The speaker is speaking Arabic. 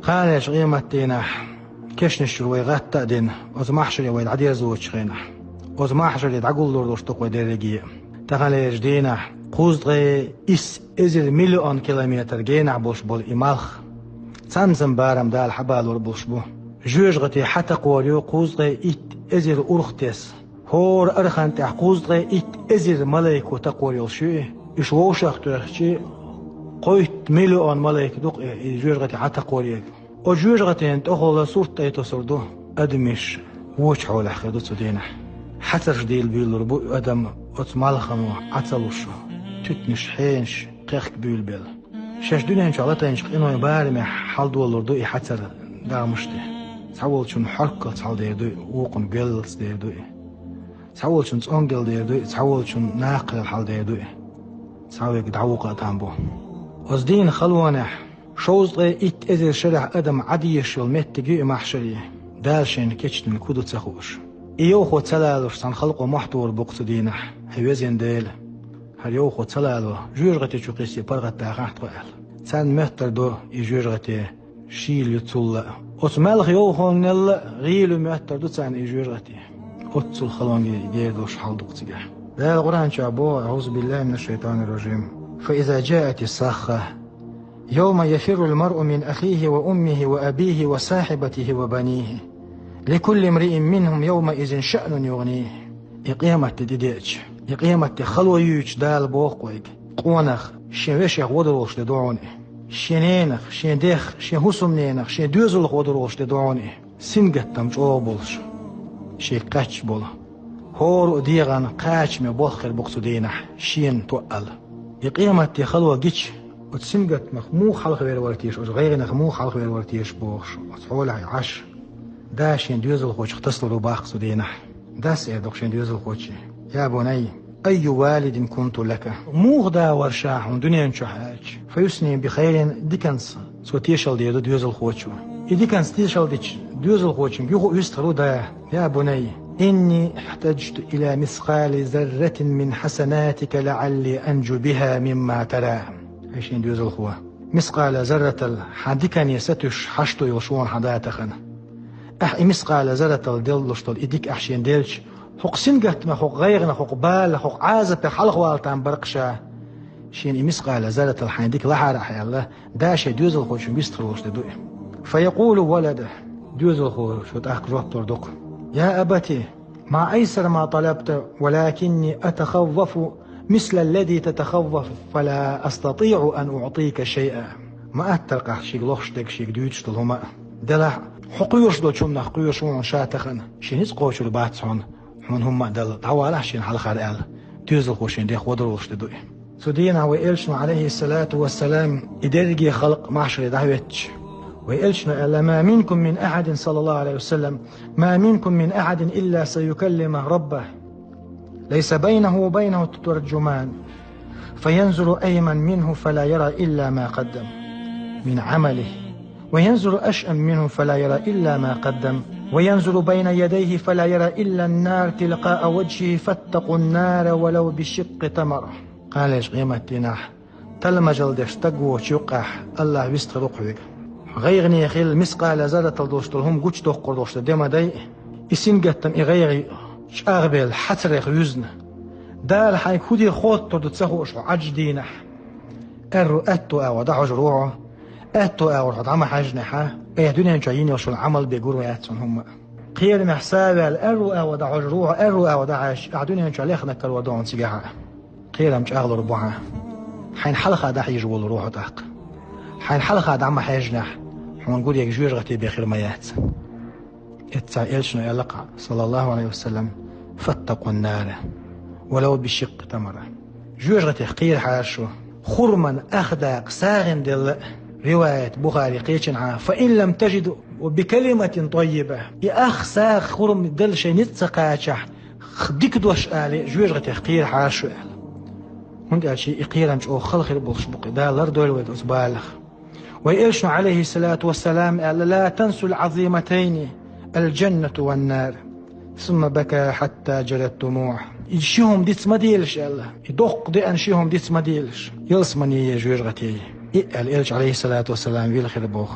خالش قيمتنا كشنش روي غتا دين از محشر ويد عدي زوج خينا از محشر يدعقول دور دوشتق ودرجي تخالش دينا قوزغي إس إزر مليون كيلومتر جينا بولش بول إمالخ سامسم بارم دال حبال وربولش بو جوجغتي حتى قوريو قوزغي إت إزر أرختيس هور أرخان تح قوزغي إت إزر ملايكو تقوريو شو إيش ووشخ تحكي قويت مليون ملايك دوق جوجغتي حتى قوريو او جوجغتي انت أخولا صورت ايتو سردو أدمش ووش حول حخيدو تدينا حتر ديل بيل ربو أدم أتمالخمو عتلوشو تتنش حينش قيخك بيل بيل شاش دنيا انش على تنش إنو يبارمي حال دولردو إي حتر دامشتي تحول شون حركة تحول ديردو وقن بيلس ديردو تحول شون تونجل ديردو تحول شون ناقل الحال ديردو تحول دعوقة تامبو أصدين خلوانح شوزغي إت إذا شرح أدم عديش والمتجي محشري دالشين كيتشتن كودو تسخوش إيوخو تسلالوش سان خلقو محتور بوقت دينح هيوزين ديل هل يوخو تسلالو جوجغتي شوقيسي برغت تاخاحت قوال سان مهتر دو إجوجغتي شيل يتسول أتمالخ يوخو نل غيلو مهتر دو سان إجوجغتي أتسول خلونجي ديردوش حال دوقتيجا لا القرآن شعبو أعوذ بالله من الشيطان الرجيم فإذا جاءت الصاخة يوم يفر المرء من أخيه وأمه وأبيه وصاحبته وبنيه لكل امرئ منهم يومئذ شأن يغنيه إقيامة ديديج إقيامة خلو يوش دال بوقويك قونخ شين وشيخ ودروش لدعوني شينينخ شين ديخ شين هسمنينخ شين دوزلخ ودروش لدعوني سنگتم جو بولش شي قاچ بول هور ديغان قاچ مي بوخر بوقتو دينح شين توقل إقيامة خلو جيش وتسمجت مخمو خلق غير ورتيش وغير نخمو خلق غير ورتيش بوش وتحول عش داشين ديوزل خوش اختصلوا باخ سدينح داس دوخشين ديوزل خوش يا بني أي والد كنت لك موغدا ورشاح دنيا نشحاج فيسني بخير ديكنس سوتيشل ديوزل خوش ديكنس تيشل ديوزل خوش يخو يسترو دا يا بني إني احتجت إلى مثقال ذرة من حسناتك لعلي أنجو بها مما ترى عشين ديوزل خوا مثقال ذرة الحديكان يستش حشتو يلشون حداتخن مثقال ذرة الدلشتل إديك أحشين ديلش حق سنجت ما حق غيرنا حق بال حق عازب حلق والتان برقشا شين مثقال ذرة الحديك لحار حي الله داش ديوزل خوا شو بيستروش تدوي فيقول ولده ديوزل خوا شو تأخذ روح تردق يا أبتي ما أيسر ما طلبت ولكني أتخوف مثل الذي تتخوف فلا أستطيع أن أعطيك شيئا ما أترقح شيك لوخشتك شيك دوتشتل هما دلح حقيوش دو شمنا حقيوش وون شاتخن شينيز قوشو لباتسون هون هما دل تعوالا شين حلقار آل تيوزل خوشين ديخ ودروش دوي سودينا وإلشنا عليه الصلاة والسلام إدرجي خلق معشر دعوتش وإلشنا ألا ما منكم من أحد صلى الله عليه وسلم ما منكم من أحد إلا سيكلم ربه ليس بينه وبينه ترجمان فينظر أيمن منه فلا يرى إلا ما قدم من عمله وينظر أشأم منه فلا يرى إلا ما قدم وينظر بين يديه فلا يرى إلا النار تلقاء وجهه فاتقوا النار ولو بشق تمرة قال إيش قيمتنا تلمجل دشتقو شقح الله بيسترقوك غيرني خيل مسقال زادة الدوشتلهم قوش دوقر دوشت ديما داي إسين قتم إغيري شاغبل حتريخ يزن دال حي كودي خوت تردو تسخوش عجدينح الرو أتو أو دعوج روعه أتو أو عما حاجنحا إيه دنيا جايين وشو العمل بيقولوا ياتون هم قيل محسابة الرو أو دعوج روعه الرو أو دعاش دنيا جاليخ نكال ودون سيجاها قيل مش أغلو ربوها حين حلقة دح يجول روحه داق حين حلقة دعما حاجنح ونقول يك جوج غتي بخير ما يات اتسائلشنا يلقى صلى الله عليه وسلم فاتقوا النار ولو بشق تمرة جوج غتي قير حاشو خرما أخداق ساغن دل رواية بخاري قيتشنها فإن لم تجدوا وبكلمة طيبة يا أخ ساغ خرم دل شي نتسقاتشح خديك دوش آلي جوج غتي قير حاشو هند قال شي إقيرمش أو خلق البوش بقي دالر دول ود أسبالخ ويلشن عليه الصلاة والسلام لا تنسوا العظيمتين الجنة والنار ثم بكى حتى جرت دموع يشيهم ديت ما ديلش الله يدق دي أنشيهم ديت ما ديلش يلسمني يجوج غتي الإلش عليه الصلاة والسلام ويلخر بوخ